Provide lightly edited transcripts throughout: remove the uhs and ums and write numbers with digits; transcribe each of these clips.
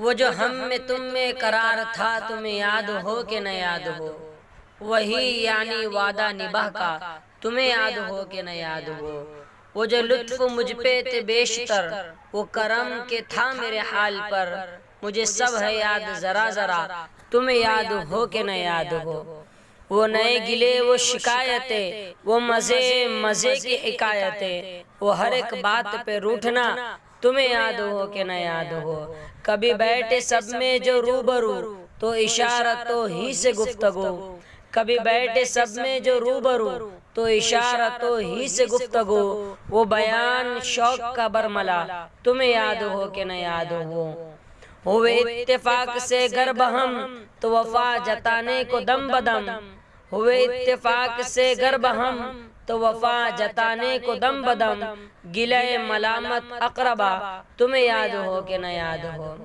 वो जो हम में तुम में करार था, तुम्हें याद हो कि न याद हो, वही यानी वादा निभाह का, तुम्हें याद हो कि न याद हो। वो जो लुत्फ मुझ पे थे बेशतर, वो करम के था मेरे हाल पर, मुझे सब है याद जरा जरा, तुम्हें याद हो कि न याद हो। वो नए गिले वो शिकायतें, वो मज़े मज़े की हिकायतें, वो हर एक बात पे रूठना, तुम्हें याद हो कि न याद हो। कभी बैठे सब में जो रूबरू, तो इशारतों ही से गुफ्तगू, कभी बैठे सब में जो रूबरू, तो इशारतों ही से गुफ्तगू, वो बयान शौक का बरमला, तुम्हें याद हो कि न याद हो। हुए इत्तेफाक से गर बहम, तो वफा जताने को दम बदम, हुए इत्तेफाक से गर बहम, तो वफा जताने को दम बदम, गिले मलामत अकरबा, तुम्हें याद हो कि न याद हो।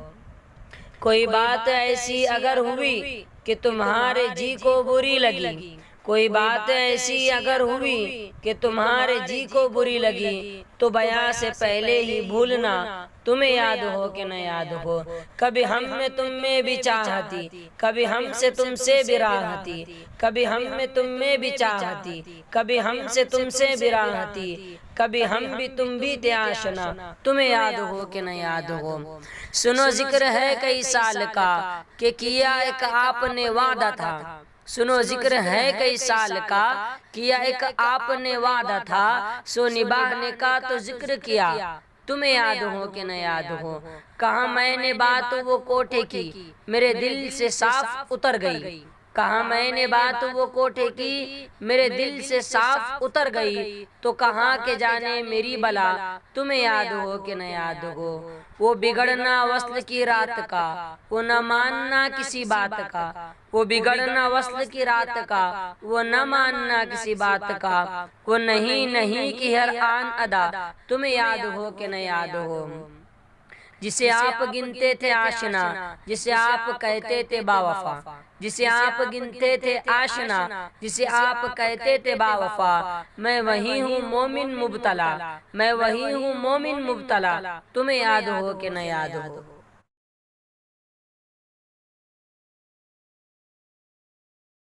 कोई बात ऐसी अगर हुई कि तुम्हारे जी को बुरी लगी, कोई बात ऐसी अगर हुई कि तुम्हारे जी को बुरी लगी, तो बयां से पहले ही भूलना, तुम्हें याद हो कि न याद हो। कभी हम में तुम में भी चाहती, कभी हमसे तुमसे भी राहती, कभी हम में तुम में भी चाहती, कभी हमसे तुमसे भी राहती, कभी हम भी तुम भी थे आशना, तुम्हें याद हो कि न याद हो। सुनो जिक्र है कई साल का कि किया एक आपने वादा था, सुनो जिक्र है कई साल का किया एक आपने वादा था, सो निभाने का तो जिक्र किया, तुम्हें याद हो कि न याद हो। कहा मैंने बात वो कोठे की, मेरे दिल से साफ उतर गई, कहा मैंने बात वो कोठे की, मेरे दिल से साफ उतर गई, तो कहाँ के जाने मेरी बला, तुम्हें याद हो कि न याद हो। वो बिगड़ना वस्ल की रात का, वो न मानना किसी बात का, वो बिगड़ना वस्ल की रात का, वो न मानना किसी बात का, वो नहीं नहीं की हर आन अदा, तुम्हें याद हो कि न याद हो। जिसे आप गिनते थे आशना, जिसे आप कहते थे बावफा, जिसे आप गिनते थे आशना, जिसे आप कहते थे बावफा, मैं वही हूँ मोमिन मुब्तला, मैं वही हूँ मोमिन मुब्तला, तुम्हें याद हो कि न याद हो।